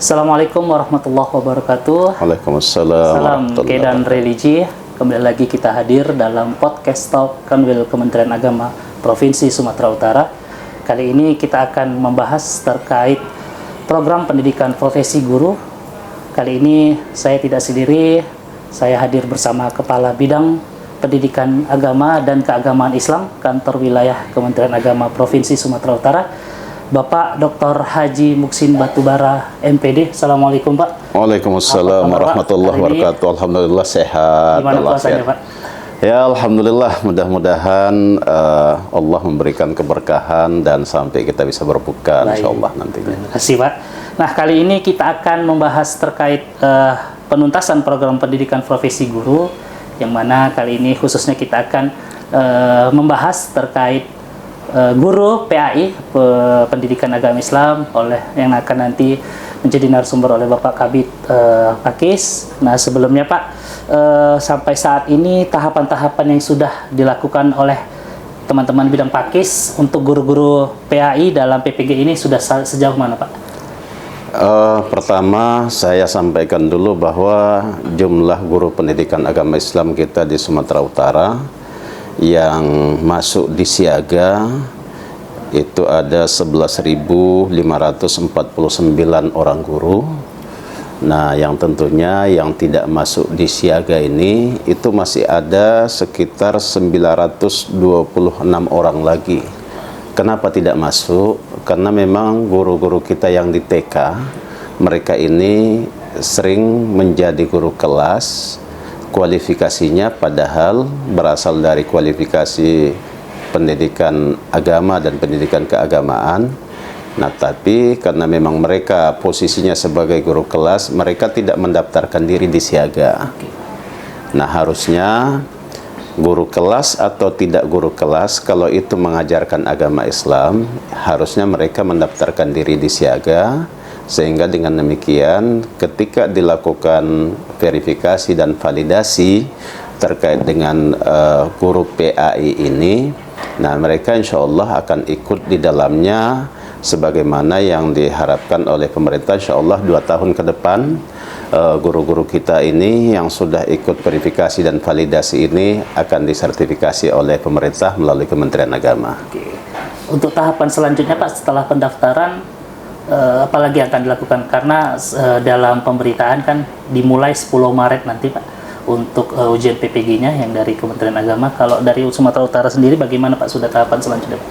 Assalamualaikum warahmatullahi wabarakatuh. Waalaikumsalam Salam warahmatullahi Kedan wabarakatuh. Religi. Kembali lagi kita hadir dalam podcast Talk Kanwil Kementerian Agama Provinsi Sumatera Utara. Kali ini kita akan membahas terkait program pendidikan profesi guru. Kali ini saya tidak sendiri, saya hadir bersama Kepala Bidang Pendidikan Agama dan Keagamaan Islam Kantor Wilayah Kementerian Agama Provinsi Sumatera Utara, Bapak Dr. Haji Muksin Batubara, MPD. Assalamualaikum, Pak. Waalaikumsalam warahmatullahi wabarakatuh. Alhamdulillah sehat. Gimana puasanya, Pak? Ya, alhamdulillah. Mudah-mudahan Allah memberikan keberkahan dan sampai kita bisa berbuka, insyaallah nantinya. Terima kasih, Pak. Nah, kali ini kita akan membahas terkait penuntasan program pendidikan profesi guru, yang mana kali ini khususnya kita akan membahas terkait guru PAI, Pendidikan Agama Islam, oleh yang akan nanti menjadi narasumber oleh Bapak Kabid Pakis. Nah, sebelumnya Pak, sampai saat ini tahapan-tahapan yang sudah dilakukan oleh teman-teman bidang Pakis untuk guru-guru PAI dalam PPG ini sudah sejauh mana, Pak? Pertama, saya sampaikan dulu bahwa jumlah guru pendidikan agama Islam kita di Sumatera Utara yang masuk di siaga itu ada 11.549 orang guru. Nah, yang tentunya yang tidak masuk di siaga ini itu masih ada sekitar 926 orang lagi. Kenapa tidak masuk? Karena memang guru-guru kita yang di TK, mereka ini sering menjadi guru kelas, kualifikasinya padahal berasal dari kualifikasi pendidikan agama dan pendidikan keagamaan. Nah, tapi karena memang mereka posisinya sebagai guru kelas, mereka tidak mendaftarkan diri di siaga. Nah, harusnya guru kelas atau tidak guru kelas, kalau itu mengajarkan agama Islam, harusnya mereka mendaftarkan diri di siaga, sehingga dengan demikian ketika dilakukan verifikasi dan validasi terkait dengan guru PAI ini, nah mereka insya Allah akan ikut di dalamnya sebagaimana yang diharapkan oleh pemerintah. Insya Allah 2 tahun ke depan guru-guru kita ini yang sudah ikut verifikasi dan validasi ini akan disertifikasi oleh pemerintah melalui Kementerian Agama. Oke. Untuk tahapan selanjutnya, Pak, setelah pendaftaran, apalagi yang akan dilakukan? Karena dalam pemberitaan kan dimulai 10 Maret nanti, Pak, untuk ujian PPG-nya yang dari Kementerian Agama. Kalau dari Sumatera Utara sendiri bagaimana, Pak, sudah tahapan selanjutnya, Pak?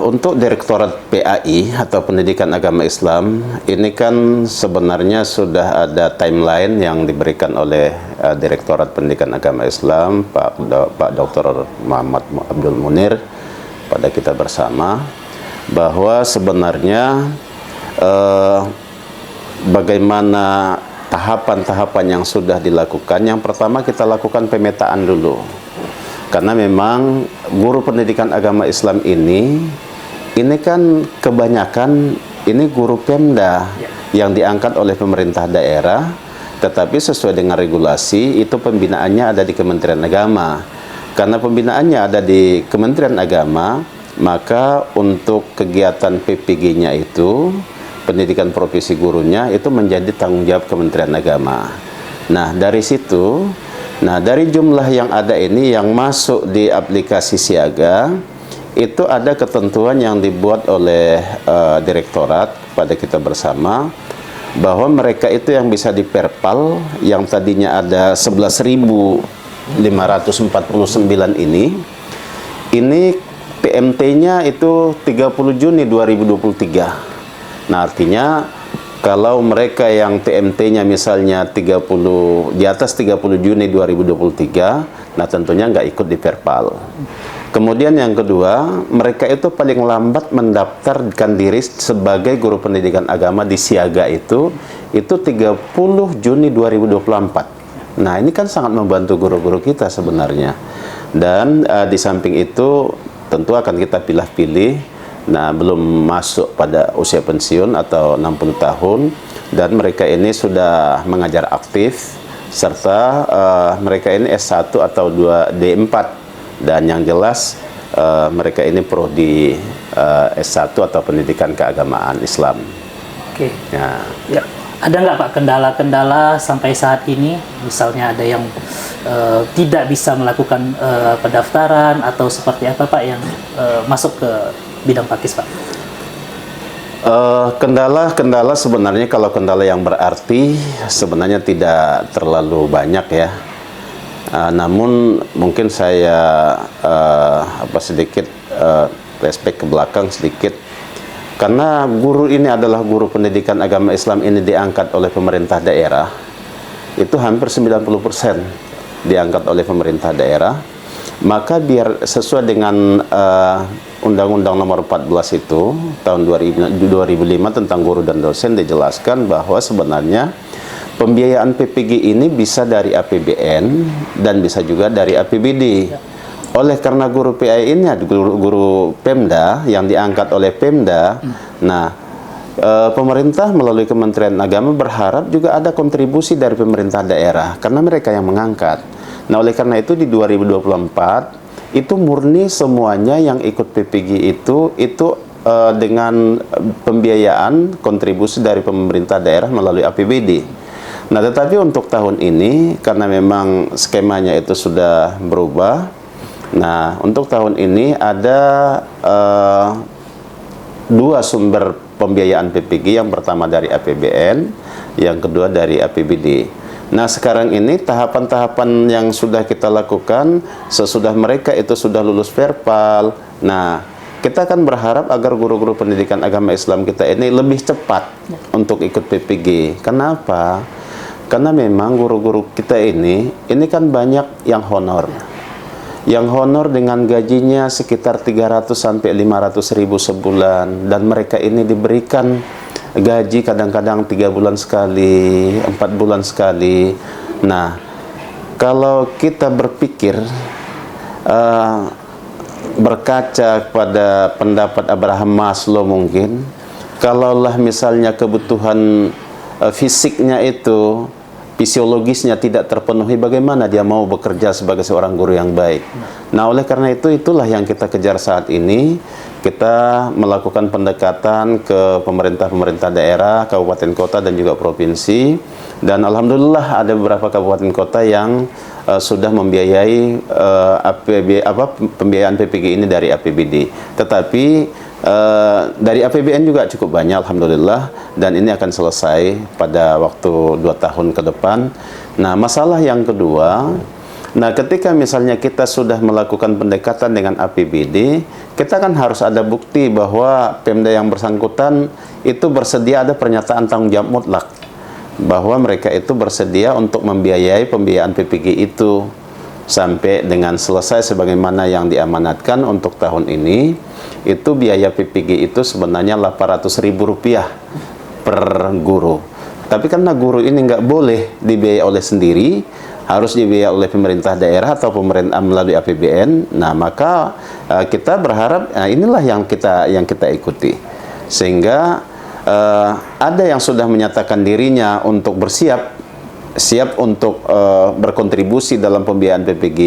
Untuk Direktorat PAI atau Pendidikan Agama Islam ini kan sebenarnya sudah ada timeline yang diberikan oleh Direktorat Pendidikan Agama Islam Pak Dr. Muhammad Abdul Munir pada kita bersama, bahwa sebenarnya bagaimana tahapan-tahapan yang sudah dilakukan. Yang pertama kita lakukan pemetaan dulu, karena memang guru pendidikan agama Islam ini kan kebanyakan ini guru Pemda yang diangkat oleh pemerintah daerah, tetapi sesuai dengan regulasi itu pembinaannya ada di Kementerian Agama. Karena pembinaannya ada di Kementerian Agama, maka untuk kegiatan PPG-nya itu, pendidikan profesi gurunya itu menjadi tanggung jawab Kementerian Agama. Nah, dari situ, dari jumlah yang ada ini yang masuk di aplikasi siaga, itu ada ketentuan yang dibuat oleh direktorat pada kita bersama, bahwa mereka itu yang bisa diperpal, yang tadinya ada 11.549 ini PMT-nya itu 30 Juni 2023. Nah, artinya kalau mereka yang PMT-nya misalnya di atas 30 Juni 2023, nah tentunya nggak ikut di perpal. Kemudian yang kedua, mereka itu paling lambat mendaftarkan diri sebagai guru pendidikan agama di siaga itu 30 Juni 2024. Nah, ini kan sangat membantu guru-guru kita sebenarnya. Dan di samping itu tentu akan kita pilih-pilih. Nah, belum masuk pada usia pensiun atau 60 tahun, dan mereka ini sudah mengajar aktif, serta mereka ini S1 atau 2 D4, dan yang jelas mereka ini prodi S1 atau pendidikan keagamaan Islam. Oke. Ya. Ya. Ada nggak Pak kendala-kendala sampai saat ini? Misalnya ada yang tidak bisa melakukan pendaftaran atau seperti apa Pak yang masuk ke bidang pakis Pak? Kendala sebenarnya kalau kendala yang berarti sebenarnya tidak terlalu banyak ya. Namun mungkin saya sedikit flashback ke belakang sedikit. Karena guru ini adalah guru pendidikan agama Islam ini diangkat oleh pemerintah daerah, itu hampir 90% diangkat oleh pemerintah daerah. Maka biar sesuai dengan Undang-Undang Nomor 14 itu tahun 2005 tentang guru dan dosen dijelaskan bahwa sebenarnya pembiayaan PPG ini bisa dari APBN dan bisa juga dari APBD. Oleh karena guru PAI ini guru Pemda yang diangkat oleh Pemda, pemerintah melalui Kementerian Agama berharap juga ada kontribusi dari pemerintah daerah karena mereka yang mengangkat. Nah, oleh karena itu di 2024 itu murni semuanya yang ikut PPG itu dengan pembiayaan kontribusi dari pemerintah daerah melalui APBD. Nah, tetapi untuk tahun ini karena memang skemanya itu sudah berubah. Nah, untuk tahun ini ada dua sumber pembiayaan PPG, yang pertama dari APBN, yang kedua dari APBD. Nah, sekarang ini tahapan-tahapan yang sudah kita lakukan sesudah mereka itu sudah lulus verpal. Nah, kita akan berharap agar guru-guru pendidikan agama Islam kita ini lebih cepat untuk ikut PPG. Kenapa? Karena memang guru-guru kita ini kan banyak yang honor. Yang honor dengan gajinya sekitar 300 sampai 500 ribu sebulan, dan mereka ini diberikan gaji kadang-kadang 3 bulan sekali, 4 bulan sekali. Nah, kalau kita berpikir berkaca pada pendapat Abraham Maslow, mungkin kalaulah misalnya kebutuhan fisiknya itu, fisiologisnya tidak terpenuhi, bagaimana dia mau bekerja sebagai seorang guru yang baik? Nah, oleh karena itulah yang kita kejar saat ini. Kita melakukan pendekatan ke pemerintah-pemerintah daerah, kabupaten kota dan juga provinsi. Dan alhamdulillah ada beberapa kabupaten kota yang sudah membiayai pembiayaan PPG ini dari APBD. Tetapi dari APBN juga cukup banyak alhamdulillah, dan ini akan selesai pada waktu 2 tahun ke depan. Nah, masalah yang kedua, ketika misalnya kita sudah melakukan pendekatan dengan APBD, kita kan harus ada bukti bahwa Pemda yang bersangkutan itu bersedia, ada pernyataan tanggung jawab mutlak bahwa mereka itu bersedia untuk membiayai pembiayaan PPG itu sampai dengan selesai sebagaimana yang diamanatkan. Untuk tahun ini itu biaya PPG itu sebenarnya Rp800.000 per guru. Tapi karena guru ini nggak boleh dibiayai oleh sendiri, harus dibiayai oleh pemerintah daerah atau pemerintah melalui APBN. Nah, maka kita berharap inilah yang kita ikuti, sehingga ada yang sudah menyatakan dirinya untuk siap untuk berkontribusi dalam pembiayaan PPG,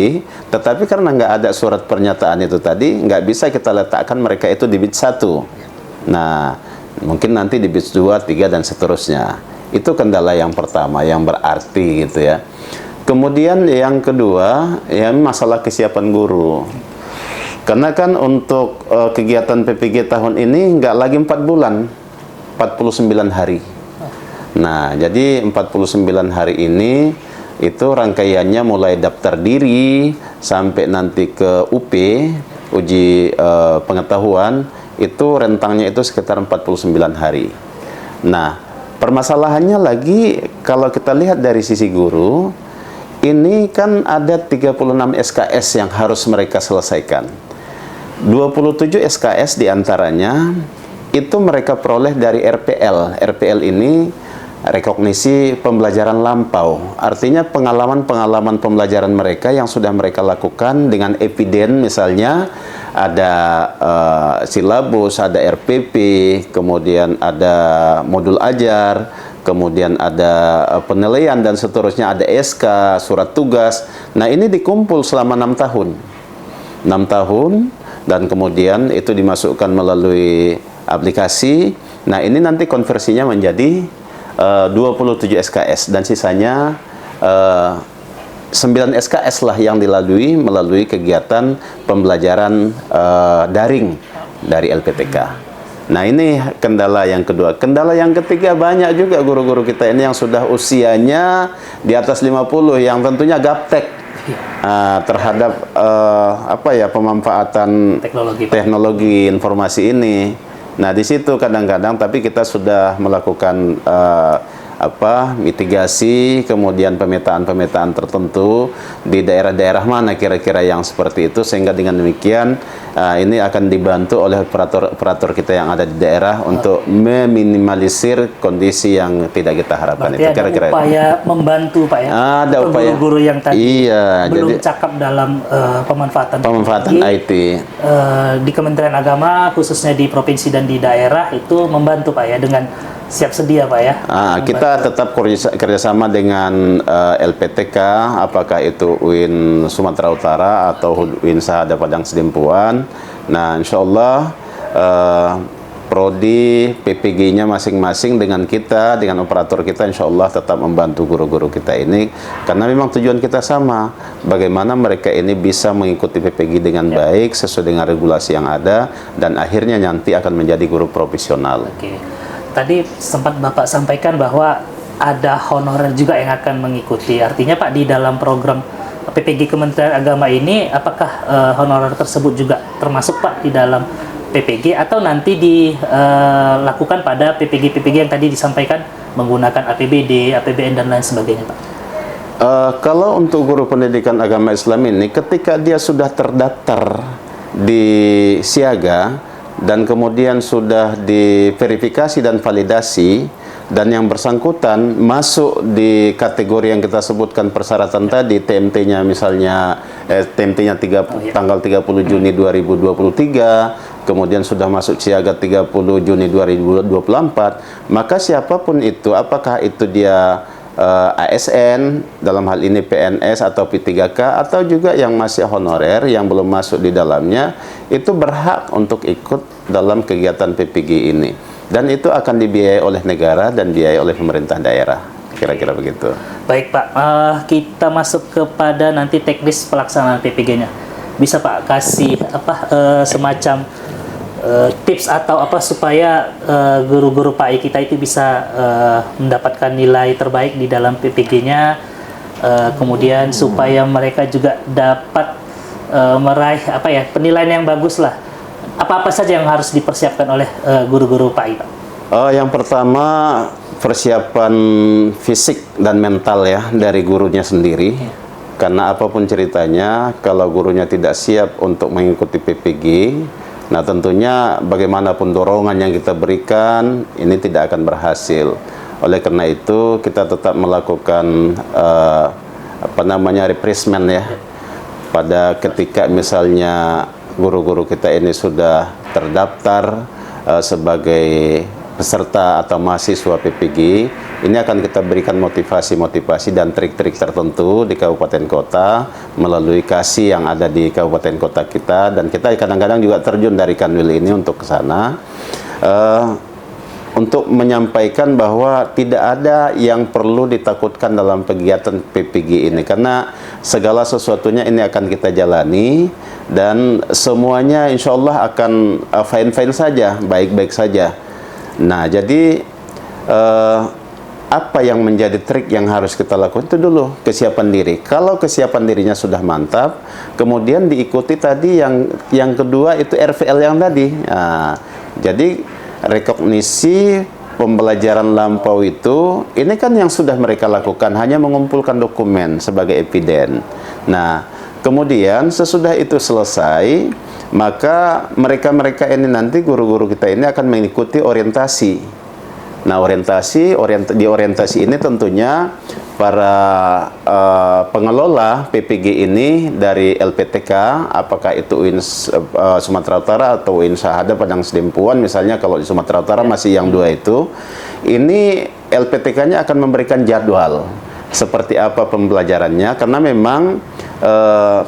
tetapi karena nggak ada surat pernyataan itu tadi, nggak bisa kita letakkan mereka itu di BID 1. Nah, mungkin nanti di BID 2, 3, dan seterusnya. Itu kendala yang pertama, yang berarti gitu ya. Kemudian yang kedua, ya masalah kesiapan guru. Karena kan untuk kegiatan PPG tahun ini nggak lagi 4 bulan, 49 hari. Nah, jadi 49 hari ini itu rangkaiannya mulai daftar diri sampai nanti ke UP, uji pengetahuan, itu rentangnya itu sekitar 49 hari. Nah, permasalahannya lagi kalau kita lihat dari sisi guru, ini kan ada 36 SKS yang harus mereka selesaikan. 27 SKS diantaranya itu mereka peroleh dari RPL. RPL ini rekognisi pembelajaran lampau. Artinya pengalaman-pengalaman pembelajaran mereka yang sudah mereka lakukan dengan eviden, misalnya ada silabus, ada RPP, kemudian ada modul ajar, kemudian ada penilaian dan seterusnya, ada SK, surat tugas. Nah, ini dikumpul selama 6 tahun. 6 tahun, dan kemudian itu dimasukkan melalui aplikasi, Nah, ini nanti konversinya menjadi 27 SKS dan sisanya 9 SKS lah yang dilalui melalui kegiatan pembelajaran daring dari LPTK. Nah, ini kendala yang kedua. Kendala yang ketiga, banyak juga guru-guru kita ini yang sudah usianya di atas 50 yang tentunya gaptek terhadap pemanfaatan teknologi informasi ini. Nah, di situ kadang-kadang tapi kita sudah melakukan mitigasi, kemudian pemetaan tertentu di daerah-daerah mana kira-kira yang seperti itu, sehingga dengan demikian ini akan dibantu oleh operator kita yang ada di daerah untuk meminimalisir kondisi yang tidak kita harapkan. Berarti itu kira-kira ada upaya membantu, Pak, ya? Ada upaya. Guru-guru yang tadi belum jadi, cakap dalam pemanfaatan IT di Kementerian Agama, khususnya di provinsi dan di daerah, itu membantu, Pak, ya, dengan siap sedia, Pak, ya? Kita tetap kerjasama dengan LPTK, apakah itu UIN Sumatera Utara atau UIN Sahada Padang Sidempuan. Nah, insya Allah prodi PPG-nya masing-masing dengan kita, dengan operator kita, insya Allah tetap membantu guru-guru kita ini, karena memang tujuan kita sama, bagaimana mereka ini bisa mengikuti PPG dengan baik sesuai dengan regulasi yang ada dan akhirnya nanti akan menjadi guru profesional. Tadi sempat Bapak sampaikan bahwa ada honorer juga yang akan mengikuti. Artinya, Pak, di dalam program PPG Kementerian Agama ini, apakah honorer tersebut juga termasuk, Pak, di dalam PPG, atau nanti dilakukan pada PPG-PPG yang tadi disampaikan menggunakan APBD, APBN, dan lain sebagainya, Pak? Kalau untuk guru pendidikan agama Islam ini, ketika dia sudah terdaftar di Siaga, dan kemudian sudah diverifikasi dan validasi, dan yang bersangkutan masuk di kategori yang kita sebutkan persyaratan tadi, TMT-nya misalnya TMT-nya tanggal 30 Juni 2023, kemudian sudah masuk siaga 30 Juni 2024, maka siapapun itu, apakah itu dia ASN, dalam hal ini PNS atau P3K, atau juga yang masih honorer yang belum masuk di dalamnya, itu berhak untuk ikut dalam kegiatan PPG ini, dan itu akan dibiayai oleh negara dan biayai oleh pemerintah daerah, kira-kira begitu. Baik, Pak, kita masuk kepada nanti teknis pelaksanaan PPG-nya. Bisa, Pak, kasih semacam tips atau apa supaya guru-guru PAI kita itu bisa mendapatkan nilai terbaik di dalam PPG-nya, kemudian supaya mereka juga dapat meraih penilaian yang bagus lah. Apa-apa saja yang harus dipersiapkan oleh guru-guru PAI, Pak? Yang pertama, persiapan fisik dan mental ya dari gurunya sendiri. Karena apapun ceritanya, kalau gurunya tidak siap untuk mengikuti PPG, nah tentunya bagaimanapun dorongan yang kita berikan, ini tidak akan berhasil. Oleh karena itu, kita tetap melakukan refreshment ya. Pada ketika misalnya guru-guru kita ini sudah terdaftar sebagai peserta atau mahasiswa PPG, ini akan kita berikan motivasi dan trik-trik tertentu di kabupaten kota melalui kasih yang ada di kabupaten kota kita, dan kita kadang-kadang juga terjun dari Kanwil ini untuk ke sana untuk menyampaikan bahwa tidak ada yang perlu ditakutkan dalam kegiatan PPG ini, karena segala sesuatunya ini akan kita jalani dan semuanya insya Allah akan fine-fine saja, baik-baik saja. Nah, jadi apa yang menjadi trik yang harus kita lakukan itu dulu kesiapan diri. Kalau kesiapan dirinya sudah mantap, kemudian diikuti tadi yang kedua itu RVL yang tadi. Nah, jadi rekognisi pembelajaran lampau itu, ini kan yang sudah mereka lakukan, hanya mengumpulkan dokumen sebagai eviden. Nah, kemudian sesudah itu selesai, maka mereka ini nanti guru-guru kita ini akan mengikuti orientasi. Nah, di orientasi ini tentunya para pengelola PPG ini dari LPTK, apakah itu UIN Sumatera Utara atau UIN Sahada Padang Sidempuan, misalnya kalau di Sumatera Utara masih yang dua itu, ini LPTK-nya akan memberikan jadwal seperti apa pembelajarannya, karena memang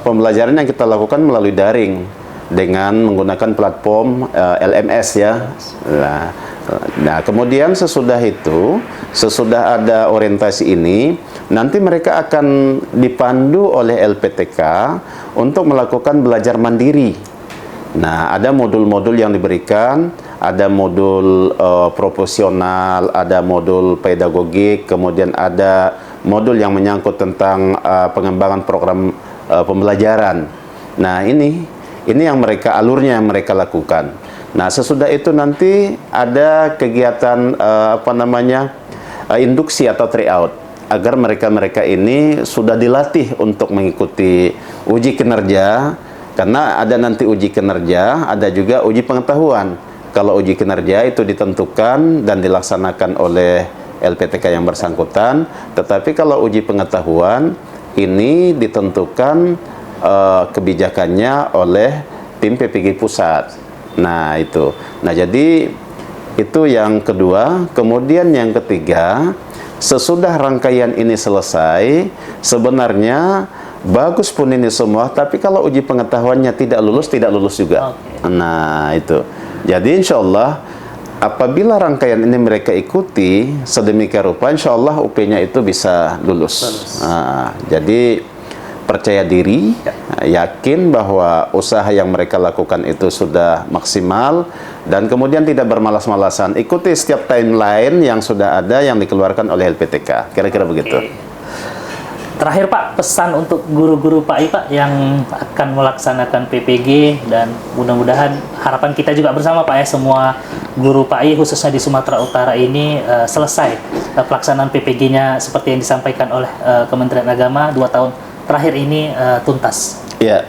pembelajaran yang kita lakukan melalui daring dengan menggunakan platform LMS ya. Nah, Nah, kemudian sesudah itu, sesudah ada orientasi ini, nanti mereka akan dipandu oleh LPTK untuk melakukan belajar mandiri. Nah, ada modul-modul yang diberikan, ada modul proporsional, ada modul pedagogik, kemudian ada modul yang menyangkut tentang pengembangan program pembelajaran. Nah, ini yang mereka alurnya yang mereka lakukan. Nah, sesudah itu nanti ada kegiatan induksi atau tryout agar mereka-mereka ini sudah dilatih untuk mengikuti uji kinerja, karena ada nanti uji kinerja, ada juga uji pengetahuan. Kalau uji kinerja itu ditentukan dan dilaksanakan oleh LPTK yang bersangkutan, tetapi kalau uji pengetahuan ini ditentukan kebijakannya oleh tim PPG pusat. Nah, itu. Nah, jadi itu yang kedua. Kemudian yang ketiga, sesudah rangkaian ini selesai, sebenarnya bagus pun ini semua, tapi kalau uji pengetahuannya tidak lulus juga. Nah, itu. Jadi insya Allah apabila rangkaian ini mereka ikuti sedemikian rupa, insya Allah UP-nya itu bisa lulus. Nah, jadi percaya diri, yakin bahwa usaha yang mereka lakukan itu sudah maksimal, dan kemudian tidak bermalas-malasan, ikuti setiap timeline yang sudah ada yang dikeluarkan oleh LPTK. Kira-kira begitu. Terakhir Pak, pesan untuk guru-guru PAI Pak yang akan melaksanakan PPG, dan mudah-mudahan harapan kita juga bersama Pak ya, semua guru PAI khususnya di Sumatera Utara ini selesai pelaksanaan PPG-nya seperti yang disampaikan oleh Kementerian Agama 2 tahun terakhir ini tuntas. Ya,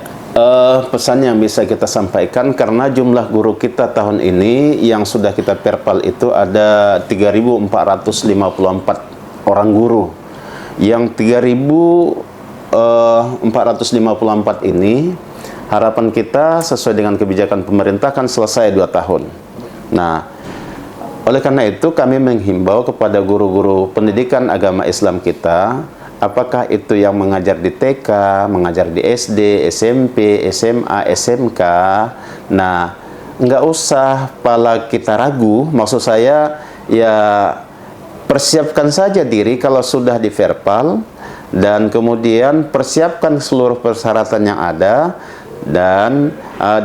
pesan yang bisa kita sampaikan, karena jumlah guru kita tahun ini yang sudah kita perpal itu ada 3.454 orang guru. Yang 3.454 ini harapan kita sesuai dengan kebijakan pemerintah kan selesai 2 tahun. Nah, oleh karena itu kami menghimbau kepada guru-guru pendidikan agama Islam kita, apakah itu yang mengajar di TK, mengajar di SD, SMP, SMA, SMK. Nah, nggak usah pala kita ragu, maksud saya ya persiapkan saja diri kalau sudah di verbal, dan kemudian persiapkan seluruh persyaratan yang ada, dan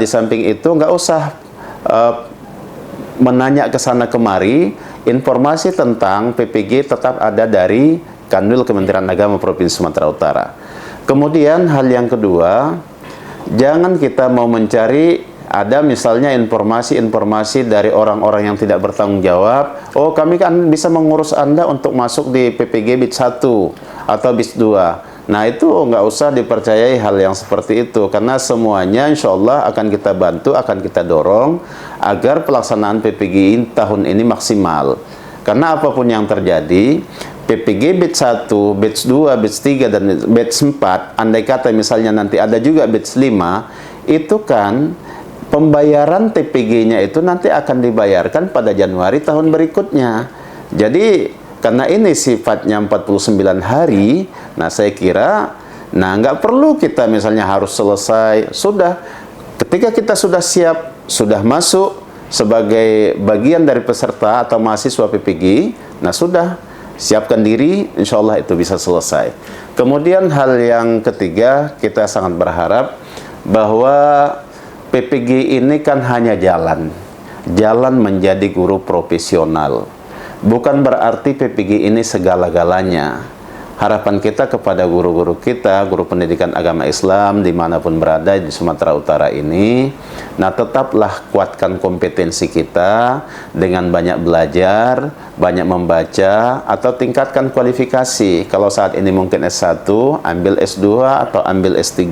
di samping itu nggak usah menanya ke sana kemari. Informasi tentang PPG tetap ada dari Kanwil Kementerian Agama Provinsi Sumatera Utara. Kemudian hal yang kedua, jangan kita mau mencari ada misalnya informasi-informasi dari orang-orang yang tidak bertanggung jawab. Oh, kami kan bisa mengurus Anda untuk masuk di PPG BIT 1 atau BIT 2. Nah, itu nggak usah dipercayai hal yang seperti itu, karena semuanya insya Allah akan kita bantu, akan kita dorong agar pelaksanaan PPG tahun ini maksimal. Karena apapun yang terjadi, PPG BIT 1, BIT 2, BIT 3, dan BIT 4, andai kata misalnya nanti ada juga BIT 5, itu kan pembayaran TPG-nya itu nanti akan dibayarkan pada Januari tahun berikutnya. Jadi karena ini sifatnya 49 hari, nah saya kira nggak perlu kita misalnya harus selesai. Sudah, ketika kita sudah siap, sudah masuk sebagai bagian dari peserta atau mahasiswa PPG, nah sudah, siapkan diri, insya Allah itu bisa selesai. Kemudian hal yang ketiga, kita sangat berharap bahwa PPG ini kan hanya jalan menjadi guru profesional. Bukan berarti PPG ini segala-galanya. Harapan kita kepada guru-guru kita, guru pendidikan agama Islam dimanapun berada di Sumatera Utara ini, nah tetaplah kuatkan kompetensi kita dengan banyak belajar, banyak membaca, atau tingkatkan kualifikasi. Kalau saat ini mungkin S1, ambil S2 atau ambil S3.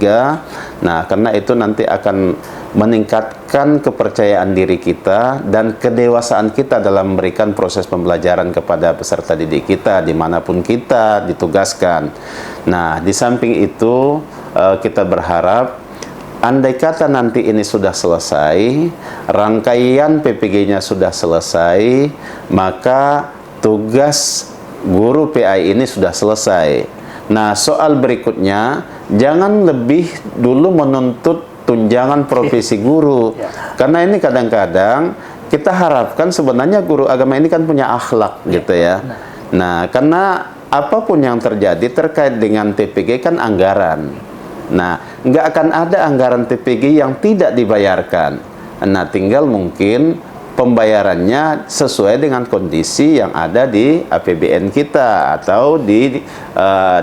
Nah, karena itu nanti akan meningkatkan kepercayaan diri kita dan kedewasaan kita dalam memberikan proses pembelajaran kepada peserta didik kita dimanapun kita ditugaskan. Nah, di samping itu kita berharap andai kata nanti ini sudah selesai, rangkaian PPG-nya sudah selesai, maka tugas guru PAI ini sudah selesai. Nah, soal berikutnya, jangan lebih dulu menuntut tunjangan profesi guru. Karena ini kadang-kadang kita harapkan sebenarnya guru agama ini kan punya akhlak gitu ya. Nah, karena apapun yang terjadi terkait dengan TPG kan anggaran. Nah, nggak akan ada anggaran TPG yang tidak dibayarkan. Nah, tinggal mungkin pembayarannya sesuai dengan kondisi yang ada di APBN kita atau di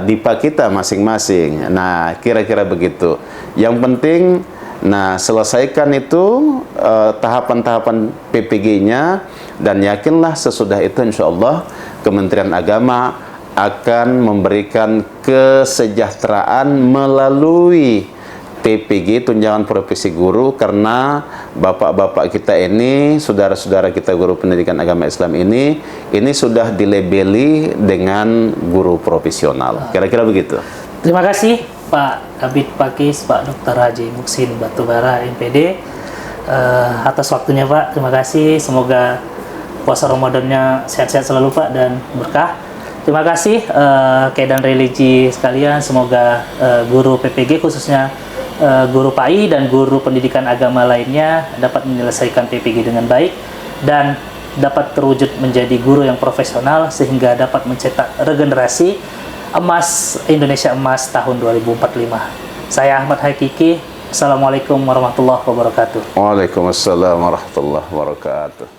DIPA kita masing-masing. Nah, kira-kira begitu. Yang penting, nah, selesaikan itu tahapan-tahapan PPG-nya, dan yakinlah sesudah itu insya Allah Kementerian Agama akan memberikan kesejahteraan melalui TPG, tunjangan profesi guru, karena bapak-bapak kita ini, saudara-saudara kita guru pendidikan agama Islam ini sudah dilabeli dengan guru profesional. Kira-kira begitu. Terima kasih Pak Kabid Pakis, Pak Dr. Haji Muksin Batubara, MPD, atas waktunya Pak. Terima kasih. Semoga puasa Ramadannya sehat-sehat selalu Pak dan berkah. Terima kasih keadaan religi sekalian. Semoga guru PPG khususnya guru PAI dan guru pendidikan agama lainnya dapat menyelesaikan PPG dengan baik dan dapat terwujud menjadi guru yang profesional sehingga dapat mencetak regenerasi emas Indonesia emas tahun 2045. Saya Ahmad Hakiki. Assalamualaikum warahmatullahi wabarakatuh. Waalaikumsalam warahmatullahi wabarakatuh.